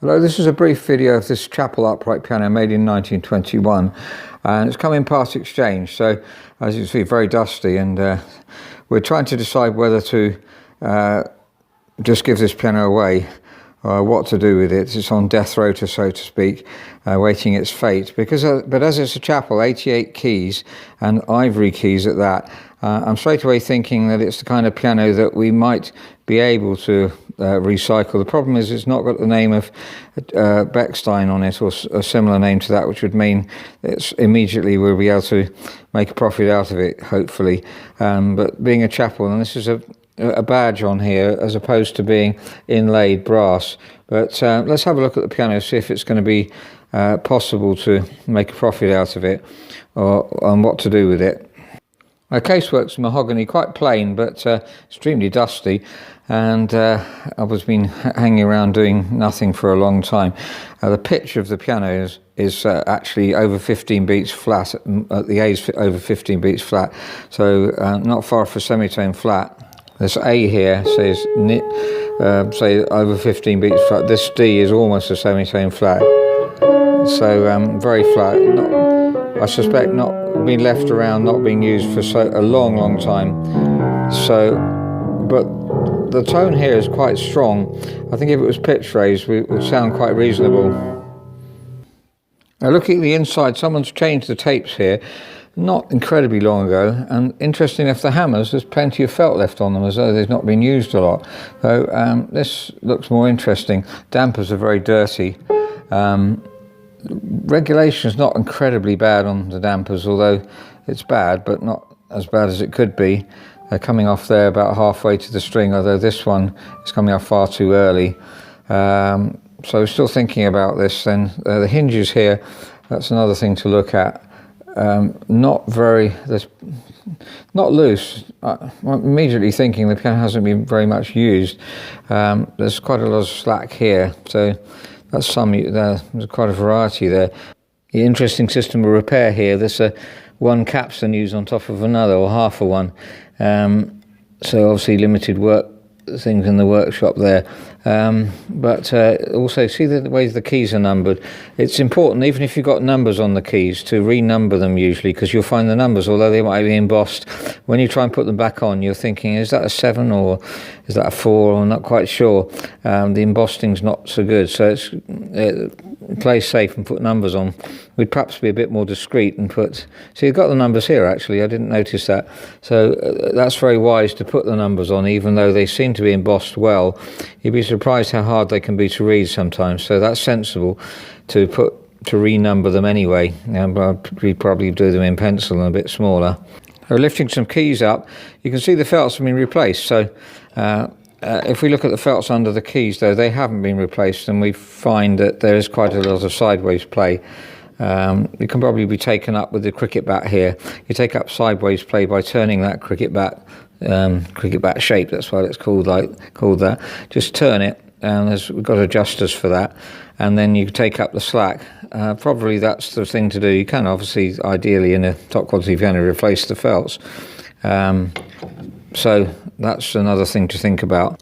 Hello, this is a brief video of this Chappell upright piano made in 1921, and it's come in part exchange, so as you can see, very dusty, and we're trying to decide whether to just give this piano away or what to do with it. It's on death row, so to speak, waiting its fate, but as it's a Chappell, 88 keys and ivory keys at that, I'm straight away thinking that it's the kind of piano that we might be able to recycle. The problem is it's not got the name of Bechstein on it or a similar name to that, which would mean it's immediately we'll be able to make a profit out of it, hopefully. But being a Chappell, and this is a badge on here as opposed to being inlaid brass. But let's have a look at the piano, see if it's going to be possible to make a profit out of it, or on what to do with it. My casework's mahogany, quite plain but extremely dusty, and I've been hanging around doing nothing for a long time. The pitch of the piano is actually over 15 beats flat, at the A's over 15 beats flat, so not far off a semitone flat. This A here says say over 15 beats flat. This D is almost a semitone flat, so very flat. I suspect not being left around, not being used for a long time. So, but the tone here is quite strong. I think if it was pitch raised, it would sound quite reasonable. Now, looking at the inside, someone's changed the tapes here not incredibly long ago, and interesting enough, the hammers, there's plenty of felt left on them, as though they've not been used a lot. So this looks more interesting. Dampers are very dirty. Regulation is not incredibly bad on the dampers, although it's bad, but not as bad as it could be. They're coming off there about halfway to the string, although this one is coming off far too early. So still thinking about this. Then the hinges here, that's another thing to look at. Not loose. I'm immediately thinking the piano hasn't been very much used. There's quite a lot of slack here, so that's there's quite a variety there. The interesting system of repair here, there's one capstan used on top of another, or half of one. So obviously limited work things in the workshop there. But also see the way the keys are numbered. It's important, even if you've got numbers on the keys, to renumber them usually, because you'll find the numbers, although they might be embossed, when you try and put them back on, you're thinking, is that a 7 or is that a 4? I'm not quite sure. The embossing's not so good, so play safe and put numbers on. We'd perhaps be a bit more discreet and put, so you've got the numbers here actually, I didn't notice that. So that's very wise to put the numbers on, even though they seem to be embossed well. You'd be surprised how hard they can be to read sometimes, so that's sensible to renumber them anyway. We'd probably do them in pencil and a bit smaller. Lifting some keys up, you can see the felts have been replaced, so if we look at the felts under the keys, though, they haven't been replaced, and we find that there is quite a lot of sideways play. It can probably be taken up with the cricket bat here. You take up sideways play by turning that cricket bat shape, that's why it's called that. Just turn it, and we've got adjusters for that, and then you take up the slack. Probably that's the thing to do. You can obviously, ideally, in a top quality piano, replace the felts. So that's another thing to think about.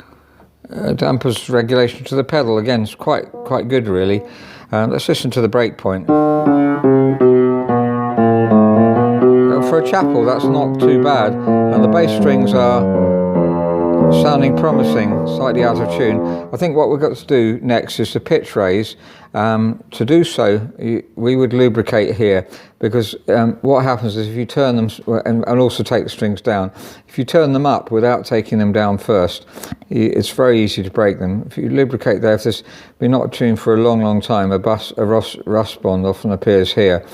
Dampers regulation to the pedal, again, it's quite good really. Let's listen to the break point. For a Chappell, that's not too bad, and the bass strings are sounding promising, slightly out of tune. I think what we've got to do next is to pitch raise. To do so, we would lubricate here, because what happens is if you turn them, and also take the strings down, if you turn them up without taking them down first, it's very easy to break them. If you lubricate there, if this been not tuned for a long time, a rust bond often appears here.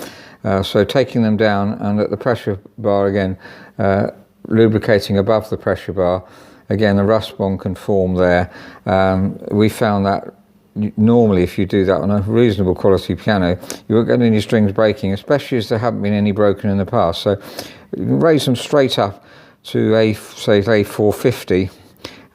So taking them down, and at the pressure bar again, lubricating above the pressure bar, again the rust bond can form there. We found that normally if you do that on a reasonable quality piano, you won't get any strings breaking, especially as there haven't been any broken in the past. So you can raise them straight up to say A450,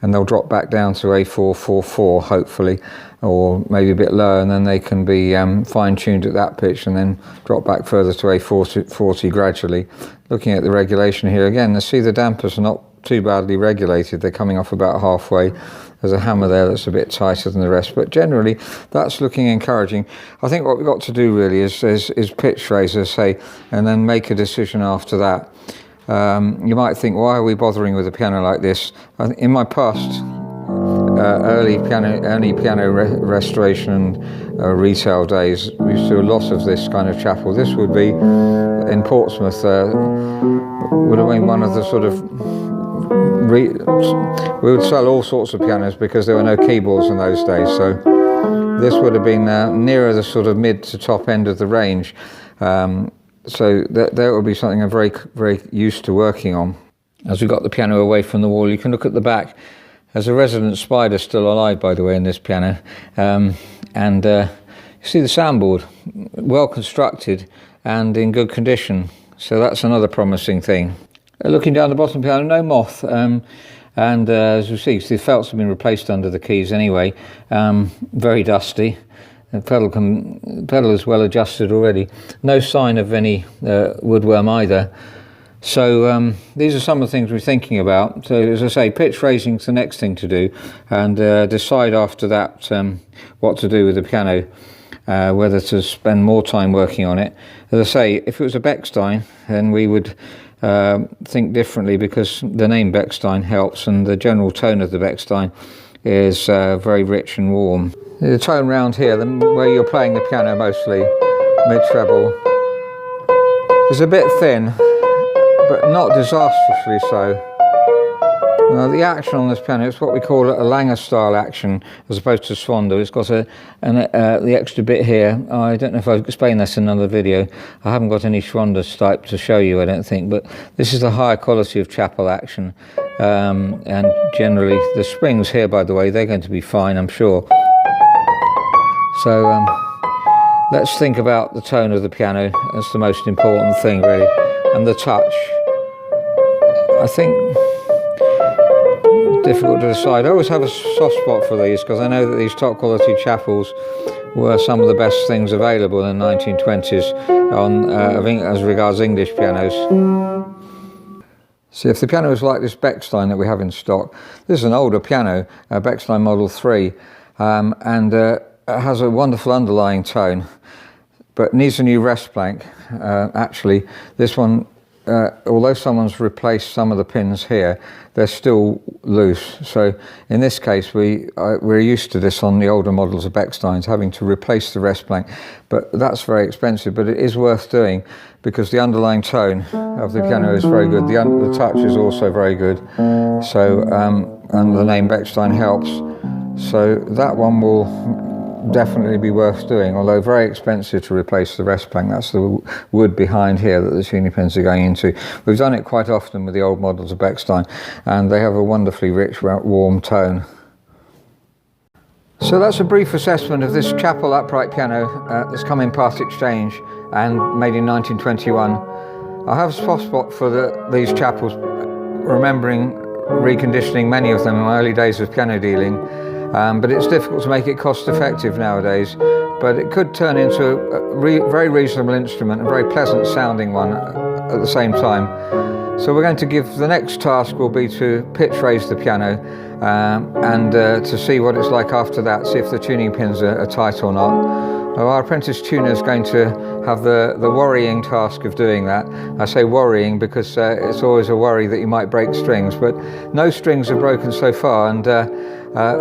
and they'll drop back down to A444 hopefully, or maybe a bit lower, and then they can be fine-tuned at that pitch and then drop back further to A440 gradually. Looking at the regulation here again, see the dampers are not too badly regulated. They're coming off about halfway. There's a hammer there that's a bit tighter than the rest, but generally that's looking encouraging. I think what we've got to do really is pitch raise, as I say, and then make a decision after that. You might think, why are we bothering with a piano like this? In my past, early piano restoration and retail days, we used to do a lot of this kind of chapel. This would be in Portsmouth, would have been one of the sort of we would sell all sorts of pianos because there were no keyboards in those days, so this would have been nearer the sort of mid to top end of the range. So that would be something I'm very, very used to working on. As we got the piano away from the wall, you can look at the back. There's a resident spider still alive, by the way, in this piano. You see the soundboard, well constructed and in good condition. So that's another promising thing. Looking down the bottom piano, no moth. As you see, the felts have been replaced under the keys anyway. Very dusty. The pedal is well adjusted already. No sign of any woodworm either. So these are some of the things we're thinking about. So as I say, pitch raising is the next thing to do, and decide after that what to do with the piano, whether to spend more time working on it. As I say, if it was a Bechstein, then we would think differently, because the name Bechstein helps, and the general tone of the Bechstein is very rich and warm. The tone round here, where you're playing the piano mostly, mid-treble, is a bit thin, but not disastrously so. The action on this piano is what we call a Langer style action, as opposed to Swondo. It's got the extra bit here. I don't know if I've explained this in another video. I haven't got any Swondo type to show you, I don't think, but this is the higher quality of Chappell action. And generally, the springs here, by the way, they're going to be fine, I'm sure. So let's think about the tone of the piano. That's the most important thing, really, and the touch. I think difficult to decide. I always have a soft spot for these, because I know that these top quality Chappells were some of the best things available in the 1920s as regards English pianos. See, if the piano is like this Bechstein that we have in stock, this is an older piano, Bechstein Model 3, and it has a wonderful underlying tone, but needs a new rest plank. Actually, this one, although someone's replaced some of the pins here, they're still loose. So in this case, we're used to this on the older models of Bechsteins, having to replace the rest plank, but that's very expensive, but it is worth doing, because the underlying tone of the piano is very good. The touch is also very good. So and the name Bechstein helps. So that one will definitely be worth doing, although very expensive to replace the rest plank. That's the wood behind here that the tuning pins are going into. We've done it quite often with the old models of Bechstein, and they have a wonderfully rich, warm tone. So that's a brief assessment of this Chappell upright piano that's come in part exchange and made in 1921. I have a soft spot for these Chappells, remembering reconditioning many of them in my early days of piano dealing. But it's difficult to make it cost effective nowadays, but it could turn into a very reasonable instrument, a very pleasant sounding one at the same time. So we're going to give, the next task will be to pitch raise the piano and to see what it's like after that, see if the tuning pins are tight or not. Our apprentice tuner is going to have the worrying task of doing that. I say worrying because it's always a worry that you might break strings, but no strings are broken so far, and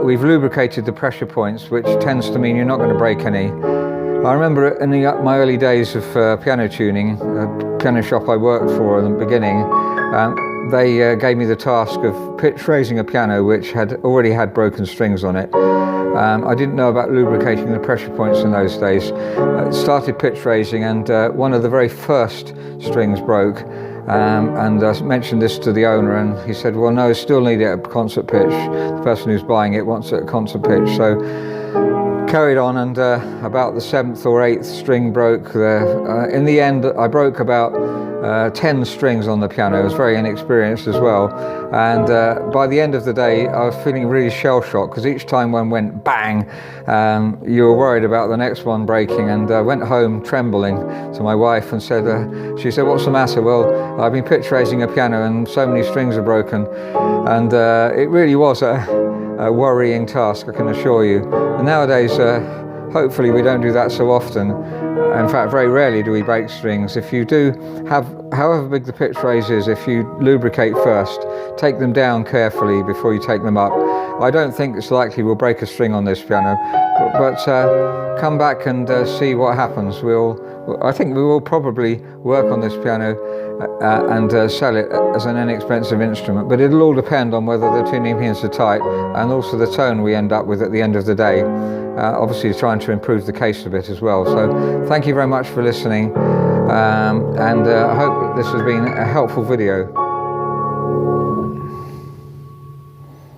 we've lubricated the pressure points, which tends to mean you're not going to break any. I remember in my early days of piano tuning, a piano shop I worked for in the beginning, they gave me the task of pitch raising a piano which had already had broken strings on it. I didn't know about lubricating the pressure points in those days. Started pitch raising, and one of the very first strings broke. And I mentioned this to the owner, and he said, well, no, I still need it at concert pitch. The person who's buying it wants it at concert pitch. So carried on, and about the 7th or 8th string broke there. In the end, I broke about 10 strings on the piano. I was very inexperienced as well, and by the end of the day I was feeling really shell-shocked, because each time one went bang, you were worried about the next one breaking, and went home trembling to my wife and said, she said, "What's the matter?" "Well, I've been pitch raising a piano and so many strings are broken." And it really was a worrying task, I can assure you. And nowadays, hopefully we don't do that so often. In fact, very rarely do we break strings. If you do have, however big the pitch raise is, if you lubricate first, take them down carefully before you take them up. I don't think it's likely we'll break a string on this piano, but come back and see what happens. I think we will probably work on this piano and sell it as an inexpensive instrument, but it'll all depend on whether the tuning pins are tight and also the tone we end up with at the end of the day. Obviously trying to improve the case a bit as well. So thank you very much for listening, and I hope this has been a helpful video.